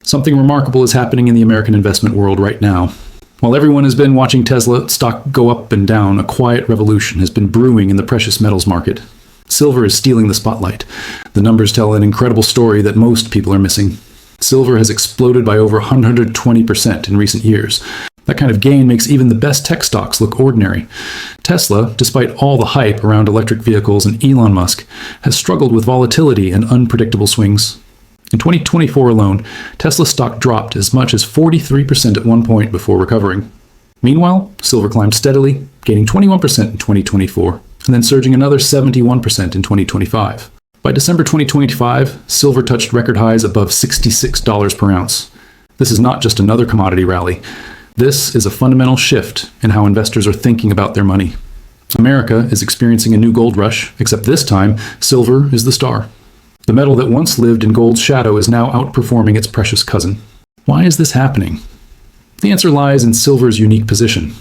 Something remarkable is happening in the American investment world right now. While everyone has been watching Tesla stock go up and down, a quiet revolution has been brewing in the precious metals market. Silver is stealing the spotlight. The numbers tell an incredible story that most people are missing. Silver has exploded by over 120% in recent years. That kind of gain makes even the best tech stocks look ordinary. Tesla, despite all the hype around electric vehicles and Elon Musk, has struggled with volatility and unpredictable swings. In 2024 alone, Tesla stock dropped as much as 43% at one point before recovering. Meanwhile, silver climbed steadily, gaining 21% in 2024, and then surging another 71% in 2025. By December 2025, silver touched record highs above $66 per ounce. This is not just another commodity rally. This is a fundamental shift in how investors are thinking about their money. America is experiencing a new gold rush, except this time, silver is the star. The metal that once lived in gold's shadow is now outperforming its precious cousin. Why is this happening? The answer lies in silver's unique position.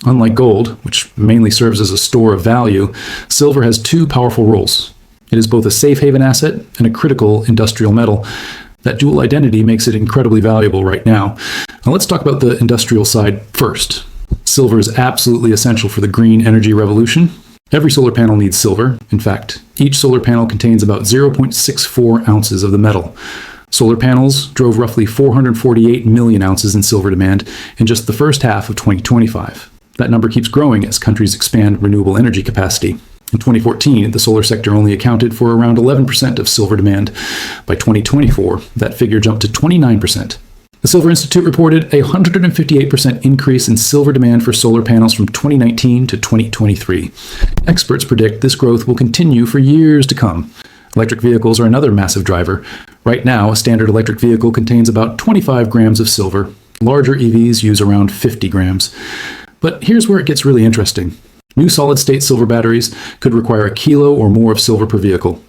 Unlike gold, which mainly serves as a store of value, silver has two powerful roles. It is both a safe haven asset and a critical industrial metal. That dual identity makes it incredibly valuable right now. Now let's talk about the industrial side first. Silver is absolutely essential for the green energy revolution. Every solar panel needs silver. In fact, each solar panel contains about 0.64 ounces of the metal. Solar panels drove roughly 448 million ounces in silver demand in just the first half of 2025. That number keeps growing as countries expand renewable energy capacity. In 2014, the solar sector only accounted for around 11% of silver demand. By 2024, that figure jumped to 29%. The Silver Institute reported a 158% increase in silver demand for solar panels from 2019 to 2023. Experts predict this growth will continue for years to come. Electric vehicles are another massive driver. Right now, a standard electric vehicle contains about 25 grams of silver. Larger EVs use around 50 grams. But here's where it gets really interesting. New solid-state silver batteries could require a kilo or more of silver per vehicle.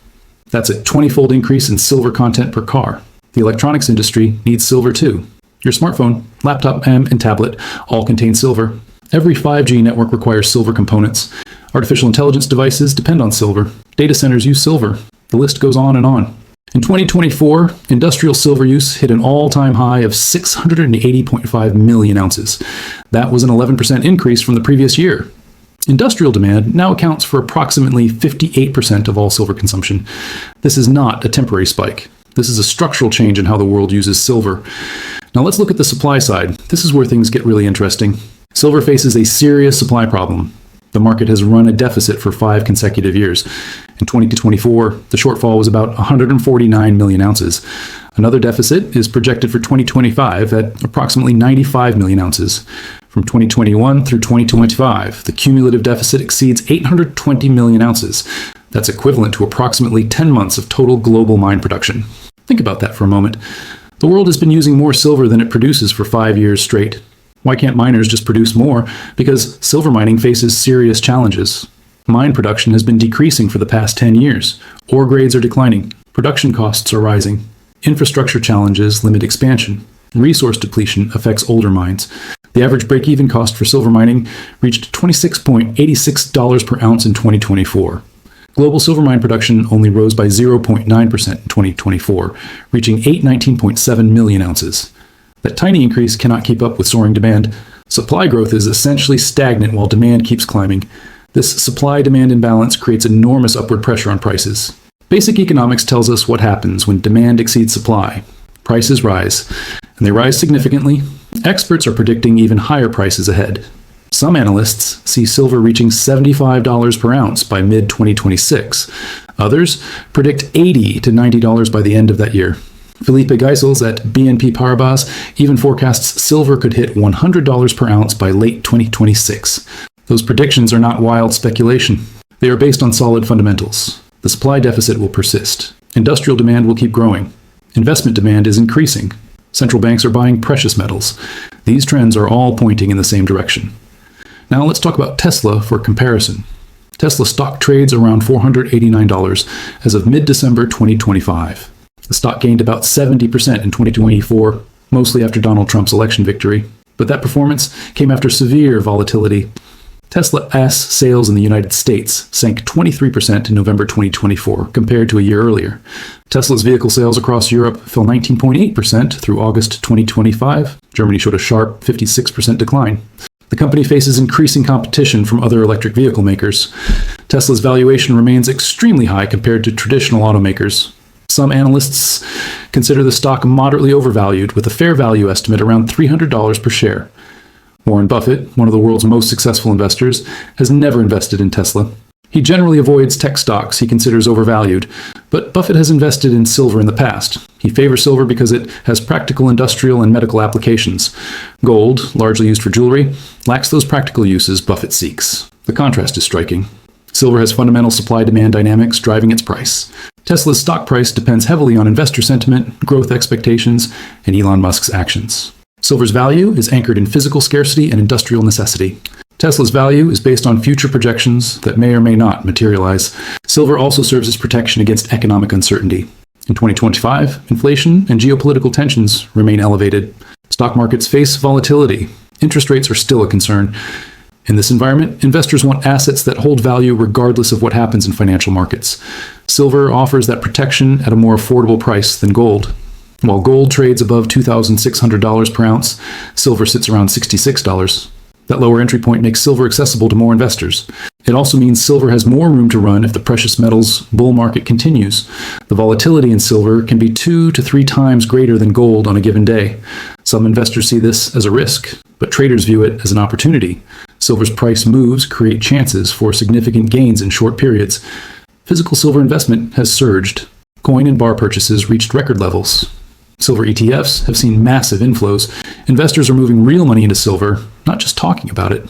That's a 20-fold increase in silver content per car. The electronics industry needs silver too. Your smartphone, laptop, and tablet all contain silver. Every 5G network requires silver components. Artificial intelligence devices depend on silver. Data centers use silver. The list goes on and on. In 2024, industrial silver use hit an all-time high of 680.5 million ounces. That was an 11% increase from the previous year. Industrial demand now accounts for approximately 58% of all silver consumption. This is not a temporary spike. This is a structural change in how the world uses silver. Now let's look at the supply side. This is where things get really interesting. Silver faces a serious supply problem. The market has run a deficit for 5 consecutive years. In 2024, the shortfall was about 149 million ounces. Another deficit is projected for 2025 at approximately 95 million ounces. From 2021 through 2025, the cumulative deficit exceeds 820 million ounces. That's equivalent to approximately 10 months of total global mine production. Think about that for a moment. The world has been using more silver than it produces for 5 years straight. Why can't miners just produce more? Because silver mining faces serious challenges. Mine production has been decreasing for the past 10 years. Ore grades are declining. Production costs are rising. Infrastructure challenges limit expansion. Resource depletion affects older mines. The average break-even cost for silver mining reached $26.86 per ounce in 2024. Global silver mine production only rose by 0.9% in 2024, reaching 819.7 million ounces. That tiny increase cannot keep up with soaring demand. Supply growth is essentially stagnant while demand keeps climbing. This supply-demand imbalance creates enormous upward pressure on prices. Basic economics tells us what happens when demand exceeds supply. Prices rise, and they rise significantly. Experts are predicting even higher prices ahead. Some analysts see silver reaching $75 per ounce by mid-2026. Others predict $80 to $90 by the end of that year. Felipe Geisels at BNP Paribas even forecasts silver could hit $100 per ounce by late 2026. Those predictions are not wild speculation. They are based on solid fundamentals. The supply deficit will persist. Industrial demand will keep growing. Investment demand is increasing. Central banks are buying precious metals. These trends are all pointing in the same direction. Now let's talk about Tesla for comparison. Tesla stock trades around $489 as of mid-December 2025. The stock gained about 70% in 2024, mostly after Donald Trump's election victory. But that performance came after severe volatility. Tesla S sales in the United States sank 23% in November 2024 compared to a year earlier. Tesla's vehicle sales across Europe fell 19.8% through August 2025. Germany showed a sharp 56% decline. The company faces increasing competition from other electric vehicle makers. Tesla's valuation remains extremely high compared to traditional automakers. Some analysts consider the stock moderately overvalued, with a fair value estimate around $300 per share. Warren Buffett, one of the world's most successful investors, has never invested in Tesla. He generally avoids tech stocks he considers overvalued, but Buffett has invested in silver in the past. He favors silver because it has practical industrial and medical applications. Gold, largely used for jewelry, lacks those practical uses Buffett seeks. The contrast is striking. Silver has fundamental supply-demand dynamics driving its price. Tesla's stock price depends heavily on investor sentiment, growth expectations, and Elon Musk's actions. Silver's value is anchored in physical scarcity and industrial necessity. Tesla's value is based on future projections that may or may not materialize. Silver also serves as protection against economic uncertainty. In 2025, inflation and geopolitical tensions remain elevated. Stock markets face volatility. Interest rates are still a concern. In this environment, investors want assets that hold value regardless of what happens in financial markets. Silver offers that protection at a more affordable price than gold. While gold trades above $2,600 per ounce, silver sits around $66. That lower entry point makes silver accessible to more investors. It also means silver has more room to run if the precious metals bull market continues. The volatility in silver can be 2 to 3 times greater than gold on a given day. Some investors see this as a risk, but traders view it as an opportunity. Silver's price moves create chances for significant gains in short periods. Physical silver investment has surged. Coin and bar purchases reached record levels. Silver ETFs have seen massive inflows. Investors are moving real money into silver, not just talking about it.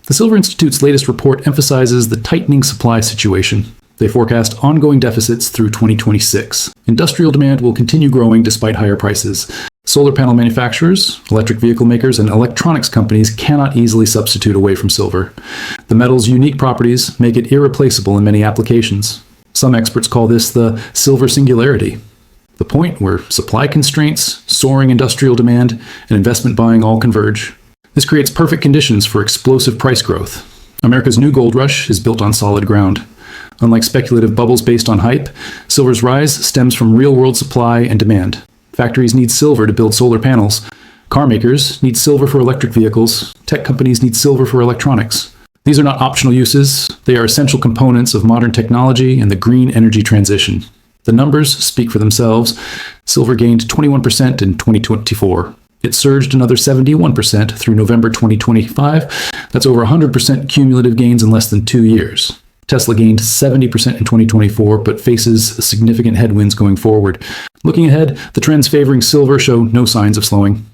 The Silver Institute's latest report emphasizes the tightening supply situation. They forecast ongoing deficits through 2026. Industrial demand will continue growing despite higher prices. Solar panel manufacturers, electric vehicle makers, and electronics companies cannot easily substitute away from silver. The metal's unique properties make it irreplaceable in many applications. Some experts call this the silver singularity, the point where supply constraints, soaring industrial demand, and investment buying all converge. This creates perfect conditions for explosive price growth. America's new gold rush is built on solid ground. Unlike speculative bubbles based on hype, silver's rise stems from real-world supply and demand. Factories need silver to build solar panels. Car makers need silver for electric vehicles. Tech companies need silver for electronics. These are not optional uses. They are essential components of modern technology and the green energy transition. The numbers speak for themselves. Silver gained 21% in 2024. It surged another 71% through November 2025. That's over 100% cumulative gains in less than 2 years. Tesla gained 70% in 2024, but faces significant headwinds going forward. Looking ahead, the trends favoring silver show no signs of slowing.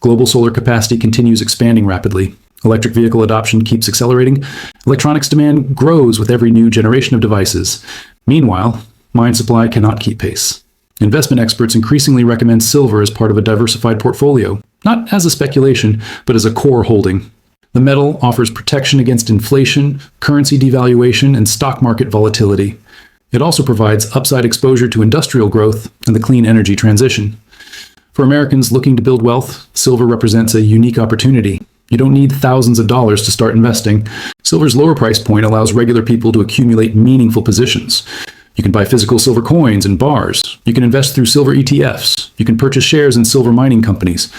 Global solar capacity continues expanding rapidly. Electric vehicle adoption keeps accelerating. Electronics demand grows with every new generation of devices. Meanwhile, mine supply cannot keep pace. Investment experts increasingly recommend silver as part of a diversified portfolio, not as a speculation, but as a core holding. The metal offers protection against inflation, currency devaluation, and stock market volatility. It also provides upside exposure to industrial growth and the clean energy transition. For Americans looking to build wealth, silver represents a unique opportunity. You don't need thousands of dollars to start investing. Silver's lower price point allows regular people to accumulate meaningful positions. You can buy physical silver coins and bars. You can invest through silver ETFs. You can purchase shares in silver mining companies.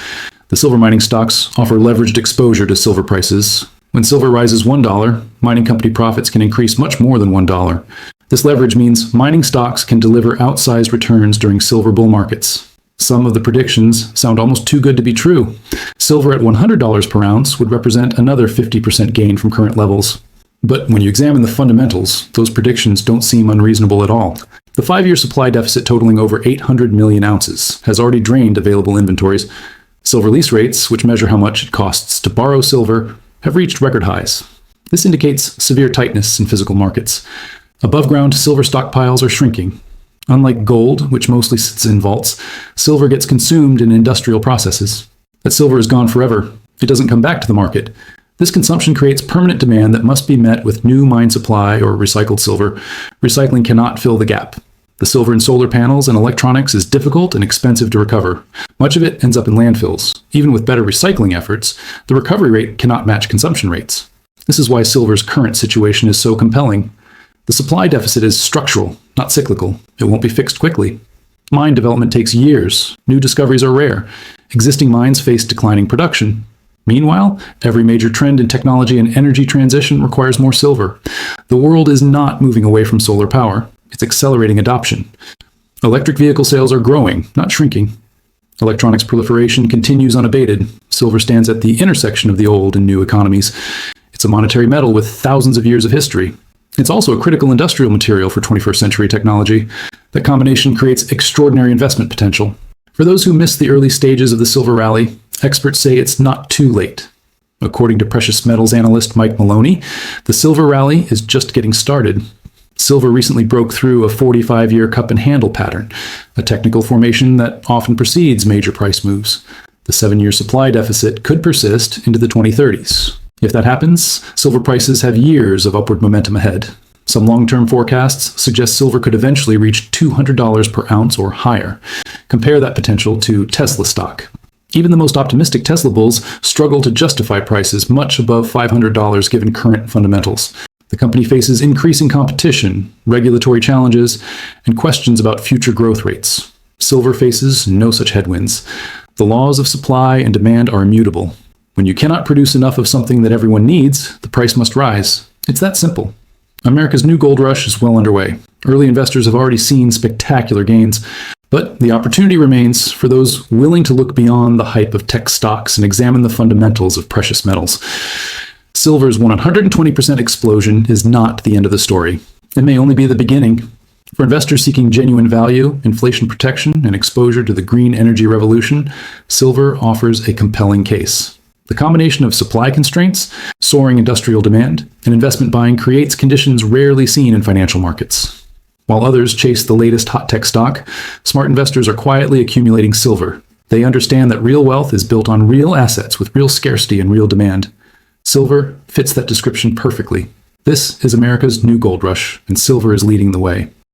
The silver mining stocks offer leveraged exposure to silver prices. When silver rises $1, mining company profits can increase much more than $1. This leverage means mining stocks can deliver outsized returns during silver bull markets. Some of the predictions sound almost too good to be true. Silver at $100 per ounce would represent another 50% gain from current levels. But when you examine the fundamentals, those predictions don't seem unreasonable at all. The 5-year supply deficit totaling over 800 million ounces has already drained available inventories. Silver lease rates, which measure how much it costs to borrow silver, have reached record highs. This indicates severe tightness in physical markets. Above-ground silver stockpiles are shrinking. Unlike gold, which mostly sits in vaults, silver gets consumed in industrial processes. That silver is gone forever. It doesn't come back to the market. This consumption creates permanent demand that must be met with new mine supply or recycled silver. Recycling cannot fill the gap. The silver in solar panels and electronics is difficult and expensive to recover. Much of it ends up in landfills. Even with better recycling efforts, the recovery rate cannot match consumption rates. This is why silver's current situation is so compelling. The supply deficit is structural, not cyclical. It won't be fixed quickly. Mine development takes years. New discoveries are rare. Existing mines face declining production. Meanwhile, every major trend in technology and energy transition requires more silver. The world is not moving away from solar power. It's accelerating adoption. Electric vehicle sales are growing, not shrinking. Electronics proliferation continues unabated. Silver stands at the intersection of the old and new economies. It's a monetary metal with thousands of years of history. It's also a critical industrial material for 21st century technology. That combination creates extraordinary investment potential. For those who missed the early stages of the silver rally, experts say it's not too late. According to precious metals analyst Mike Maloney, the silver rally is just getting started. Silver recently broke through a 45-year cup and handle pattern, a technical formation that often precedes major price moves. The 7-year supply deficit could persist into the 2030s. If that happens, silver prices have years of upward momentum ahead. Some long-term forecasts suggest silver could eventually reach $200 per ounce or higher. Compare that potential to Tesla stock. Even the most optimistic Tesla bulls struggle to justify prices much above $500 given current fundamentals. The company faces increasing competition, regulatory challenges, and questions about future growth rates. Silver faces no such headwinds. The laws of supply and demand are immutable. When you cannot produce enough of something that everyone needs, the price must rise. It's that simple. America's new gold rush is well underway. Early investors have already seen spectacular gains, but the opportunity remains for those willing to look beyond the hype of tech stocks and examine the fundamentals of precious metals. Silver's 120% explosion is not the end of the story. It may only be the beginning. For investors seeking genuine value, inflation protection, and exposure to the green energy revolution, silver offers a compelling case. The combination of supply constraints, soaring industrial demand, and investment buying creates conditions rarely seen in financial markets. While others chase the latest hot tech stock, smart investors are quietly accumulating silver. They understand that real wealth is built on real assets with real scarcity and real demand. Silver fits that description perfectly. This is America's new gold rush, and silver is leading the way.